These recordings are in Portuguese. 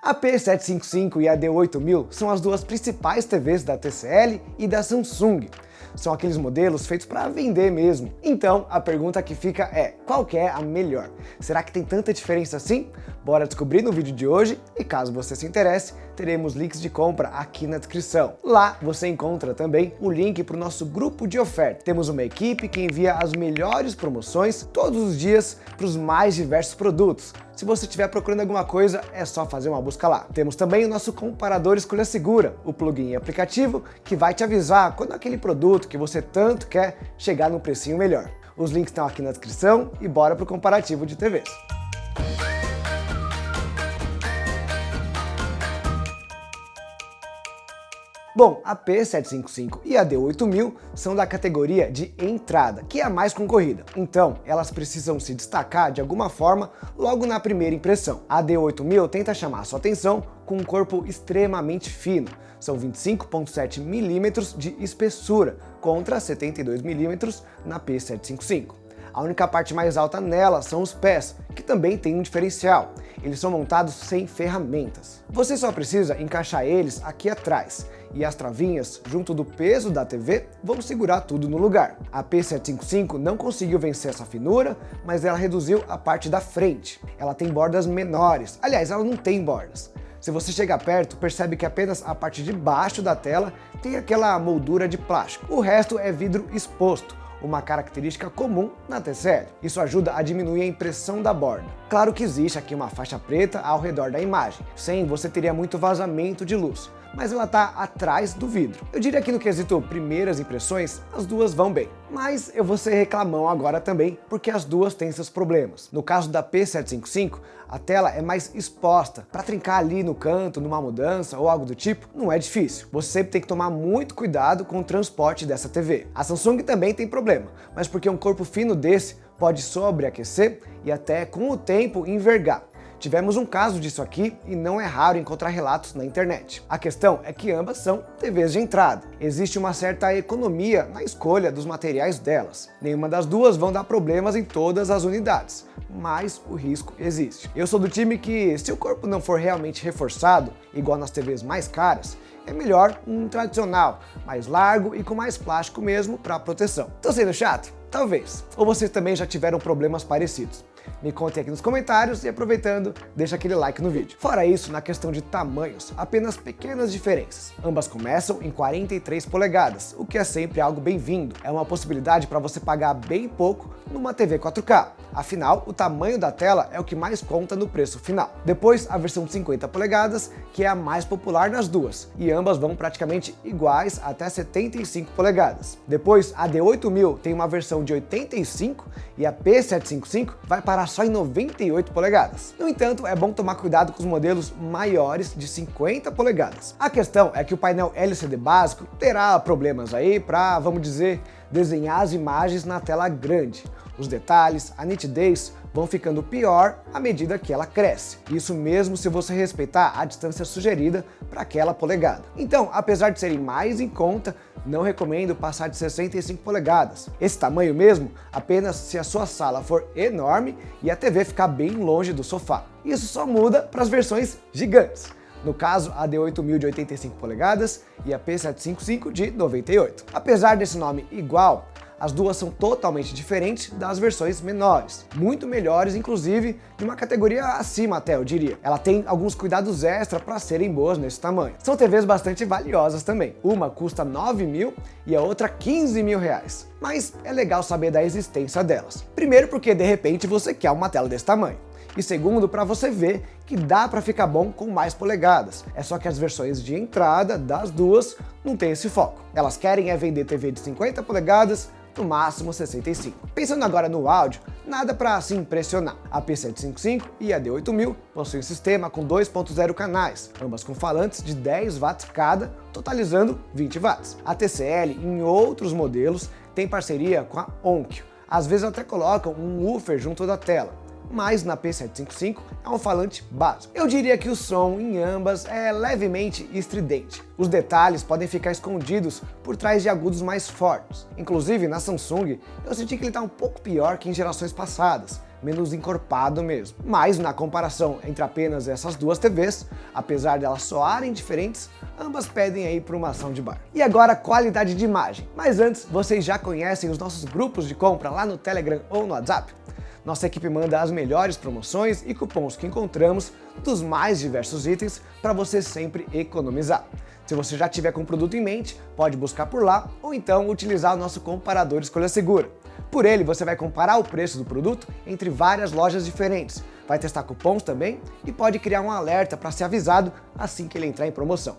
A P755 e a D8000 são as duas principais TVs da TCL e da Samsung. São aqueles modelos feitos para vender mesmo. Então, a pergunta que fica é, qual que é a melhor? Será que tem tanta diferença assim? Bora descobrir no vídeo de hoje e caso você se interesse, teremos links de compra aqui na descrição. Lá você encontra também o link para o nosso grupo de oferta. Temos uma equipe que envia as melhores promoções todos os dias para os mais diversos produtos. Se você estiver procurando alguma coisa, é só fazer uma busca lá. Temos também o nosso comparador Escolha Segura, o plugin e aplicativo que vai te avisar quando aquele produto que você tanto quer chegar num precinho melhor. Os links estão aqui na descrição e bora pro comparativo de TVs. Bom, a P755 e a D8000 são da categoria de entrada, que é a mais concorrida. Então, elas precisam se destacar de alguma forma logo na primeira impressão. A D8000 tenta chamar sua atenção com um corpo extremamente fino. São 25,7 mm de espessura contra 72 mm na P755. A única parte mais alta nela são os pés, que também tem um diferencial. Eles são montados sem ferramentas. Você só precisa encaixar eles aqui atrás, e as travinhas, junto do peso da TV, vão segurar tudo no lugar. A P755 não conseguiu vencer essa finura, mas ela reduziu a parte da frente. Ela tem bordas menores, aliás, ela não tem bordas. Se você chegar perto, percebe que apenas a parte de baixo da tela tem aquela moldura de plástico. O resto é vidro exposto, uma característica comum na TCL. Isso ajuda a diminuir a impressão da borda. Claro que existe aqui uma faixa preta ao redor da imagem, sem você teria muito vazamento de luz, mas ela está atrás do vidro. Eu diria que no quesito primeiras impressões, as duas vão bem. Mas eu vou ser reclamão agora também, porque as duas têm seus problemas. No caso da P755, a tela é mais exposta. Para trincar ali no canto, numa mudança ou algo do tipo, não é difícil. Você sempre tem que tomar muito cuidado com o transporte dessa TV. A Samsung também tem problema, mas porque um corpo fino desse pode sobreaquecer e até com o tempo envergar. Tivemos um caso disso aqui e não é raro encontrar relatos na internet. A questão é que ambas são TVs de entrada. Existe uma certa economia na escolha dos materiais delas. Nenhuma das duas vão dar problemas em todas as unidades, mas o risco existe. Eu sou do time que, se o corpo não for realmente reforçado, igual nas TVs mais caras, é melhor um tradicional, mais largo e com mais plástico mesmo para proteção. Tô sendo chato? Talvez. Ou vocês também já tiveram problemas parecidos? Me contem aqui nos comentários e aproveitando, deixa aquele like no vídeo. Fora isso, na questão de tamanhos, apenas pequenas diferenças. Ambas começam em 43 polegadas, o que é sempre algo bem-vindo. É uma possibilidade para você pagar bem pouco numa TV 4K. Afinal, o tamanho da tela é o que mais conta no preço final. Depois, a versão de 50 polegadas, que é a mais popular nas duas, e ambas vão praticamente iguais até 75 polegadas. Depois, a D8000 tem uma versão de 85 e a P755 vai parar só em 98 polegadas. No entanto, é bom tomar cuidado com os modelos maiores de 50 polegadas. A questão é que o painel LCD básico terá problemas aí para, vamos dizer, desenhar as imagens na tela grande. Os detalhes, a nitidez vão ficando pior à medida que ela cresce. Isso mesmo se você respeitar a distância sugerida para aquela polegada. Então, apesar de serem mais em conta, não recomendo passar de 65 polegadas. Esse tamanho mesmo, apenas se a sua sala for enorme e a TV ficar bem longe do sofá. Isso só muda para as versões gigantes. No caso, a D8000 de 85 polegadas e a P755 de 98. Apesar desse nome igual, as duas são totalmente diferentes das versões menores, muito melhores, inclusive de uma categoria acima até, eu diria. Ela tem alguns cuidados extra para serem boas nesse tamanho. São TVs bastante valiosas também. Uma custa 9 mil e a outra 15 mil reais. Mas é legal saber da existência delas. Primeiro porque de repente você quer uma tela desse tamanho. E segundo, para você ver que dá para ficar bom com mais polegadas. É só que as versões de entrada das duas não tem esse foco. Elas querem vender TV de 50 polegadas, no máximo 65. Pensando agora no áudio, nada para se impressionar. A P755 e a D8000 possuem um sistema com 2.0 canais, ambas com falantes de 10 watts cada, totalizando 20 watts. A TCL, em outros modelos, tem parceria com a Onkyo. Às vezes até colocam um woofer junto da tela, mas na P755 é um falante básico. Eu diria que o som em ambas é levemente estridente. Os detalhes podem ficar escondidos por trás de agudos mais fortes. Inclusive na Samsung, eu senti que ele está um pouco pior que em gerações passadas. menos encorpado mesmo. Mas na comparação entre apenas essas duas TVs, apesar de elas soarem diferentes, ambas pedem aí por uma soundbar. E agora, qualidade de imagem. Mas antes, vocês já conhecem os nossos grupos de compra lá no Telegram ou no WhatsApp? Nossa equipe manda as melhores promoções e cupons que encontramos dos mais diversos itens para você sempre economizar. Se você já tiver com o produto em mente, pode buscar por lá ou então utilizar o nosso comparador Escolha Segura. Por ele, você vai comparar o preço do produto entre várias lojas diferentes, vai testar cupons também e pode criar um alerta para ser avisado assim que ele entrar em promoção.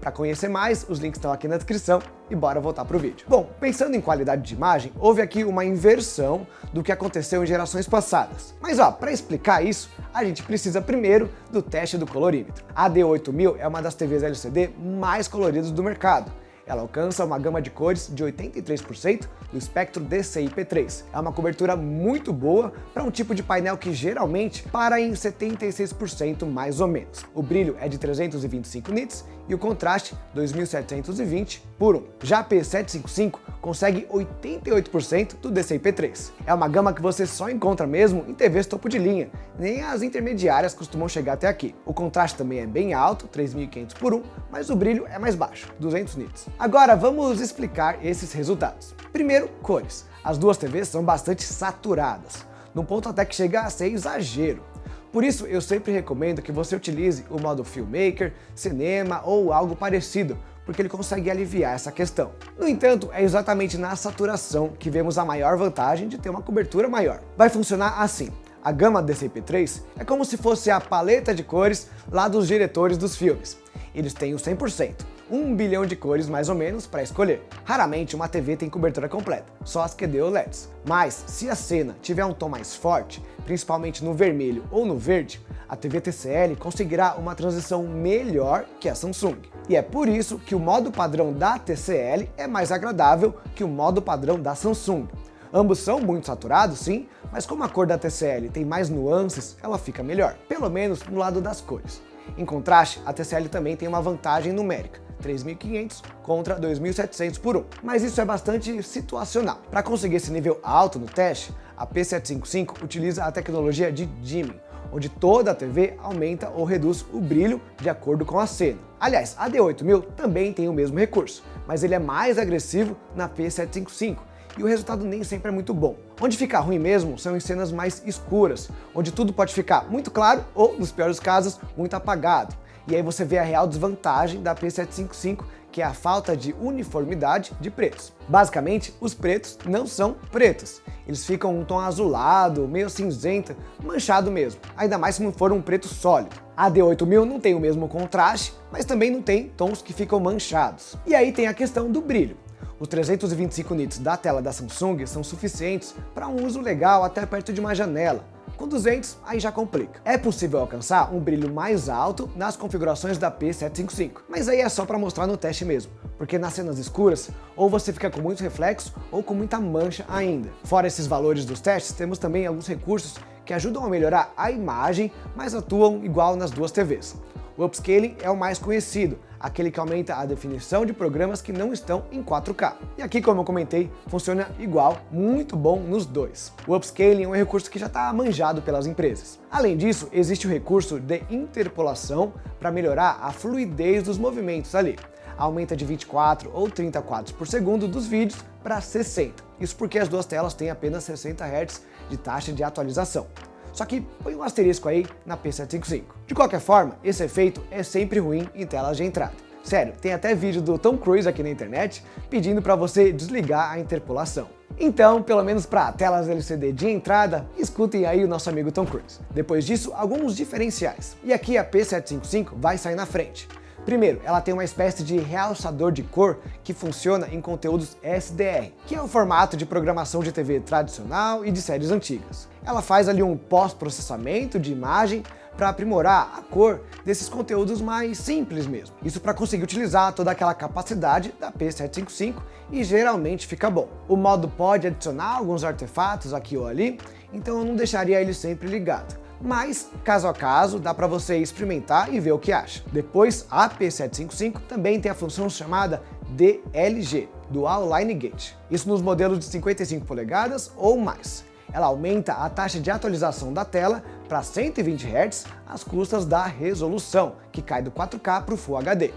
Para conhecer mais, os links estão aqui na descrição e bora voltar pro vídeo. Bom, pensando em qualidade de imagem, houve aqui uma inversão do que aconteceu em gerações passadas. Mas para explicar isso, a gente precisa primeiro do teste do colorímetro. A D8000 é uma das TVs LCD mais coloridas do mercado. Ela alcança uma gama de cores de 83% do espectro DCI-P3. É uma cobertura muito boa para um tipo de painel que geralmente para em 76% mais ou menos. O brilho é de 325 nits e o contraste 2720 por 1. Já a P755 consegue 88% do DCI-P3. É uma gama que você só encontra mesmo em TVs topo de linha, nem as intermediárias costumam chegar até aqui. O contraste também é bem alto, 3500 por 1, mas o brilho é mais baixo, 200 nits. Agora vamos explicar esses resultados. Primeiro, cores. As duas TVs são bastante saturadas, num ponto até que chega a ser exagero. Por isso, eu sempre recomendo que você utilize o modo Filmmaker, Cinema ou algo parecido, porque ele consegue aliviar essa questão. No entanto, é exatamente na saturação que vemos a maior vantagem de ter uma cobertura maior. Vai funcionar assim. A gama DCI-P3 é como se fosse a paleta de cores lá dos diretores dos filmes. Eles têm o 100%. 1 bilhão de cores mais ou menos para escolher. Raramente uma TV tem cobertura completa, só as QD OLEDs. Mas se a cena tiver um tom mais forte, principalmente no vermelho ou no verde, a TV TCL conseguirá uma transição melhor que a Samsung. E é por isso que o modo padrão da TCL é mais agradável que o modo padrão da Samsung. Ambos são muito saturados, sim, mas como a cor da TCL tem mais nuances, ela fica melhor, pelo menos no lado das cores. Em contraste, a TCL também tem uma vantagem numérica, 3.500 contra 2.700 por 1. Mas isso é bastante situacional. Para conseguir esse nível alto no teste, a P755 utiliza a tecnologia de dimming, onde toda a TV aumenta ou reduz o brilho de acordo com a cena. Aliás, a D8000 também tem o mesmo recurso, mas ele é mais agressivo na P755, e o resultado nem sempre é muito bom. Onde fica ruim mesmo são em cenas mais escuras, onde tudo pode ficar muito claro ou, nos piores casos, muito apagado. E aí você vê a real desvantagem da P755, que é a falta de uniformidade de pretos. Basicamente, os pretos não são pretos. Eles ficam um tom azulado, meio cinzenta, manchado mesmo. Ainda mais se não for um preto sólido. A D8000 não tem o mesmo contraste, mas também não tem tons que ficam manchados. E aí tem a questão do brilho. Os 325 nits da tela da Samsung são suficientes para um uso legal até perto de uma janela. Com 200, aí já complica. É possível alcançar um brilho mais alto nas configurações da P755, mas aí é só para mostrar no teste mesmo, porque nas cenas escuras, ou você fica com muito reflexo ou com muita mancha ainda. Fora esses valores dos testes, temos também alguns recursos que ajudam a melhorar a imagem, mas atuam igual nas duas TVs. O upscaling é o mais conhecido, aquele que aumenta a definição de programas que não estão em 4K. E aqui, como eu comentei, funciona igual, muito bom nos dois. O upscaling é um recurso que já está manjado pelas empresas. Além disso, existe o recurso de interpolação para melhorar a fluidez dos movimentos ali. Aumenta de 24 ou 30 quadros por segundo dos vídeos para 60. Isso porque as duas telas têm apenas 60 Hz de taxa de atualização. Só que põe um asterisco aí na P755. De qualquer forma, esse efeito é sempre ruim em telas de entrada. Sério, tem até vídeo do Tom Cruise aqui na internet pedindo para você desligar a interpolação. Então, pelo menos para telas LCD de entrada, escutem aí o nosso amigo Tom Cruise. Depois disso, alguns diferenciais. E aqui a P755 vai sair na frente. Primeiro, ela tem uma espécie de realçador de cor que funciona em conteúdos SDR, que é o formato de programação de TV tradicional e de séries antigas. Ela faz ali um pós-processamento de imagem para aprimorar a cor desses conteúdos mais simples mesmo. Isso para conseguir utilizar toda aquela capacidade da P755 e geralmente fica bom. O modo pode adicionar alguns artefatos aqui ou ali, então eu não deixaria ele sempre ligado. Mas, caso a caso, dá para você experimentar e ver o que acha. Depois, a P755 também tem a função chamada DLG, Dual Line Gate. Isso nos modelos de 55 polegadas ou mais. Ela aumenta a taxa de atualização da tela para 120 Hz às custas da resolução, que cai do 4K para o Full HD.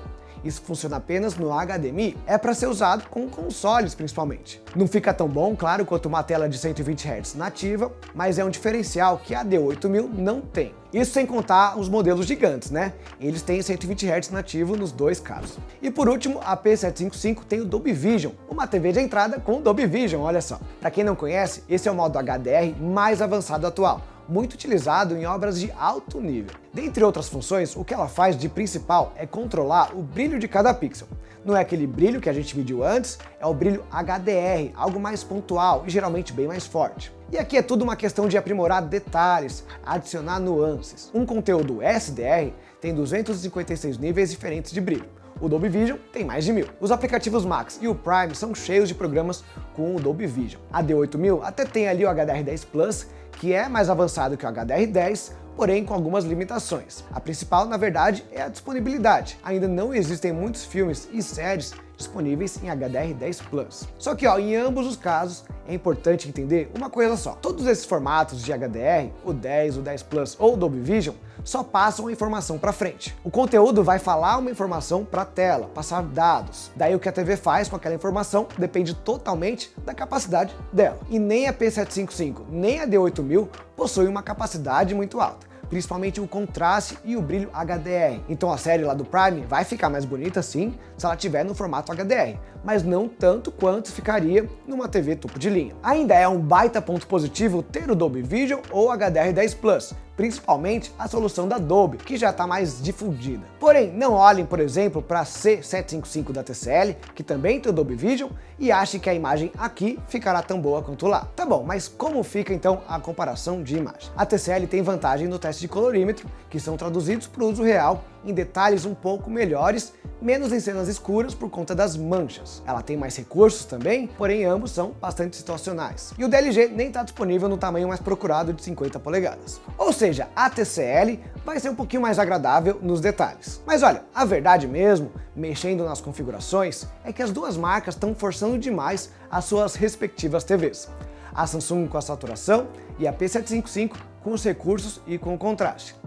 Isso funciona apenas no HDMI, é para ser usado com consoles principalmente. Não fica tão bom, claro, quanto uma tela de 120 Hz nativa, mas é um diferencial que a D8000 não tem. Isso sem contar os modelos gigantes, né? Eles têm 120 Hz nativo nos dois casos. E por último, a P755 tem o Dolby Vision, uma TV de entrada com Dolby Vision, olha só. Para quem não conhece, esse é o modo HDR mais avançado atual, muito utilizado em obras de alto nível. Dentre outras funções, o que ela faz de principal é controlar o brilho de cada pixel. Não é aquele brilho que a gente mediu antes, é o brilho HDR, algo mais pontual e geralmente bem mais forte. E aqui é tudo uma questão de aprimorar detalhes, adicionar nuances. Um conteúdo SDR tem 256 níveis diferentes de brilho. O Dolby Vision tem mais de 1000. Os aplicativos Max e o Prime são cheios de programas com o Dolby Vision. A D8000 até tem ali o HDR10 Plus, que é mais avançado que o HDR10, porém com algumas limitações. A principal, na verdade, é a disponibilidade. Ainda não existem muitos filmes e séries disponíveis em HDR10 Plus. Só que, em ambos os casos, é importante entender uma coisa só. Todos esses formatos de HDR, o 10, o 10 Plus ou o Dolby Vision, só passam a informação para frente. O conteúdo vai falar uma informação para a tela, passar dados. Daí o que a TV faz com aquela informação depende totalmente da capacidade dela. E nem a P755, nem a D8000 possuem uma capacidade muito alta, principalmente o contraste e o brilho HDR. Então a série lá do Prime vai ficar mais bonita sim, se ela tiver no formato HDR, mas não tanto quanto ficaria numa TV topo de linha. Ainda é um baita ponto positivo ter o Dolby Vision ou HDR10 Plus, principalmente a solução da Dolby, que já está mais difundida. Porém, não olhem, por exemplo, para a C755 da TCL, que também tem o Dolby Vision, e achem que a imagem aqui ficará tão boa quanto lá. Tá bom, mas como fica então a comparação de imagem? A TCL tem vantagem no teste de colorímetro, que são traduzidos para o uso real em detalhes um pouco melhores, menos em cenas escuras por conta das manchas. Ela tem mais recursos também, porém ambos são bastante situacionais. E o DLG nem está disponível no tamanho mais procurado de 50 polegadas. Ou seja, a TCL vai ser um pouquinho mais agradável nos detalhes. Mas olha, a verdade mesmo, mexendo nas configurações, é que as duas marcas estão forçando demais as suas respectivas TVs. A Samsung com a saturação e a P755 com os recursos e com o contraste.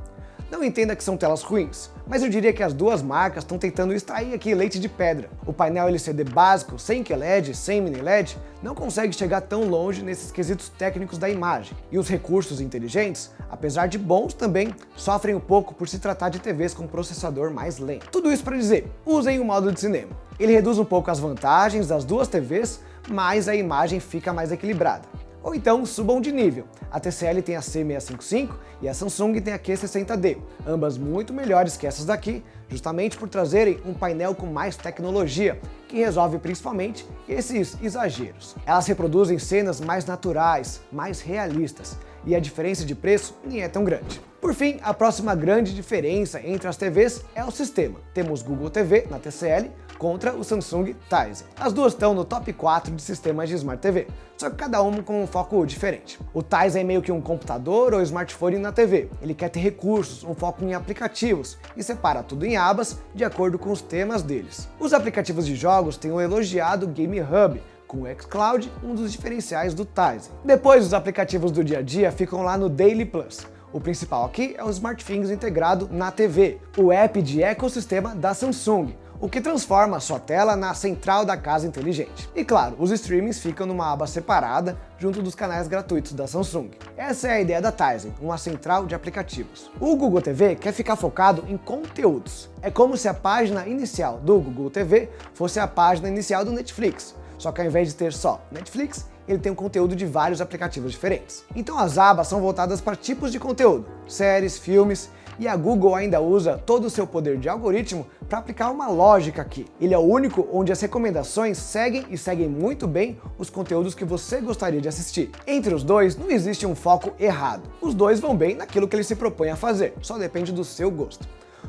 Não entenda que são telas ruins, mas eu diria que as duas marcas estão tentando extrair aqui leite de pedra. O painel LCD básico, sem QLED, sem mini LED, não consegue chegar tão longe nesses quesitos técnicos da imagem. E os recursos inteligentes, apesar de bons também, sofrem um pouco por se tratar de TVs com processador mais lento. Tudo isso para dizer, usem o modo de cinema. Ele reduz um pouco as vantagens das duas TVs, mas a imagem fica mais equilibrada. Ou então subam de nível. A TCL tem a C655 e a Samsung tem a Q60D, ambas muito melhores que essas daqui, justamente por trazerem um painel com mais tecnologia, que resolve principalmente esses exageros. Elas reproduzem cenas mais naturais, mais realistas, e a diferença de preço nem é tão grande. Por fim, a próxima grande diferença entre as TVs é o sistema. Temos Google TV na TCL contra o Samsung Tizen. As duas estão no top 4 de sistemas de Smart TV, só que cada uma com um foco diferente. O Tizen é meio que um computador ou smartphone na TV. Ele quer ter recursos, um foco em aplicativos e separa tudo em abas de acordo com os temas deles. Os aplicativos de jogos têm o elogiado Game Hub, com o xCloud, um dos diferenciais do Tizen. Depois, os aplicativos do dia a dia ficam lá no Daily Plus. O principal aqui é o SmartThings integrado na TV, o app de ecossistema da Samsung, o que transforma a sua tela na central da casa inteligente. E claro, os streamings ficam numa aba separada, junto dos canais gratuitos da Samsung. Essa é a ideia da Tizen, uma central de aplicativos. O Google TV quer ficar focado em conteúdos. É como se a página inicial do Google TV fosse a página inicial do Netflix, só que ao invés de ter só Netflix, ele tem um conteúdo de vários aplicativos diferentes. Então as abas são voltadas para tipos de conteúdo, séries, filmes, e a Google ainda usa todo o seu poder de algoritmo para aplicar uma lógica aqui. Ele é o único onde as recomendações seguem muito bem os conteúdos que você gostaria de assistir. Entre os dois não existe um foco errado. Os dois vão bem naquilo que ele se propõe a fazer, só depende do seu gosto.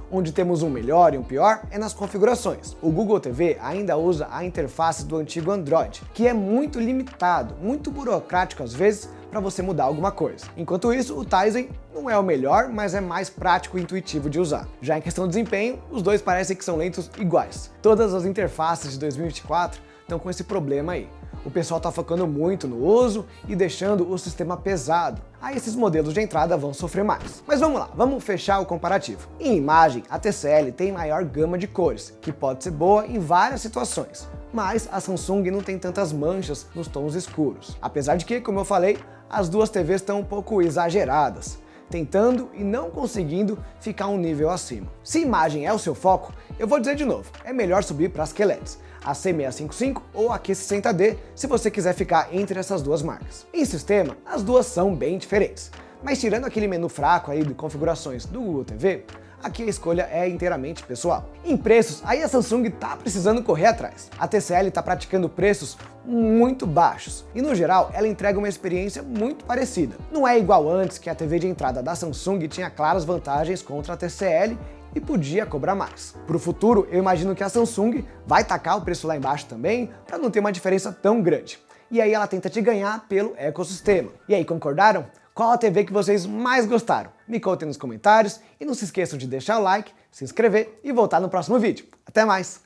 Onde temos um melhor e um pior é nas configurações. O Google TV ainda usa a interface do antigo Android, que é muito limitado, muito burocrático às vezes, para você mudar alguma coisa. Enquanto isso, o Tizen não é o melhor, mas é mais prático e intuitivo de usar. Já em questão de desempenho, os dois parecem que são lentos iguais. Todas as interfaces de 2024 estão com esse problema aí. O pessoal está focando muito no uso e deixando o sistema pesado. Aí esses modelos de entrada vão sofrer mais. Mas vamos lá, vamos fechar o comparativo. Em imagem, a TCL tem maior gama de cores, que pode ser boa em várias situações. Mas a Samsung não tem tantas manchas nos tons escuros. Apesar de que, como eu falei, as duas TVs estão um pouco exageradas, tentando e não conseguindo ficar um nível acima. Se imagem é o seu foco, eu vou dizer de novo, é melhor subir para as QLEDs, a C655 ou a Q60D, se você quiser ficar entre essas duas marcas. Em sistema, as duas são bem diferentes, mas tirando aquele menu fraco aí de configurações do Google TV, aqui a escolha é inteiramente pessoal. Em preços, aí a Samsung tá precisando correr atrás. A TCL tá praticando preços muito baixos e no geral ela entrega uma experiência muito parecida. Não é igual antes, que a TV de entrada da Samsung tinha claras vantagens contra a TCL e podia cobrar mais. Para o futuro, eu imagino que a Samsung vai tacar o preço lá embaixo também, para não ter uma diferença tão grande. E aí ela tenta te ganhar pelo ecossistema. E aí, concordaram? Qual a TV que vocês mais gostaram? Me contem nos comentários e não se esqueçam de deixar o like, se inscrever e voltar no próximo vídeo. Até mais!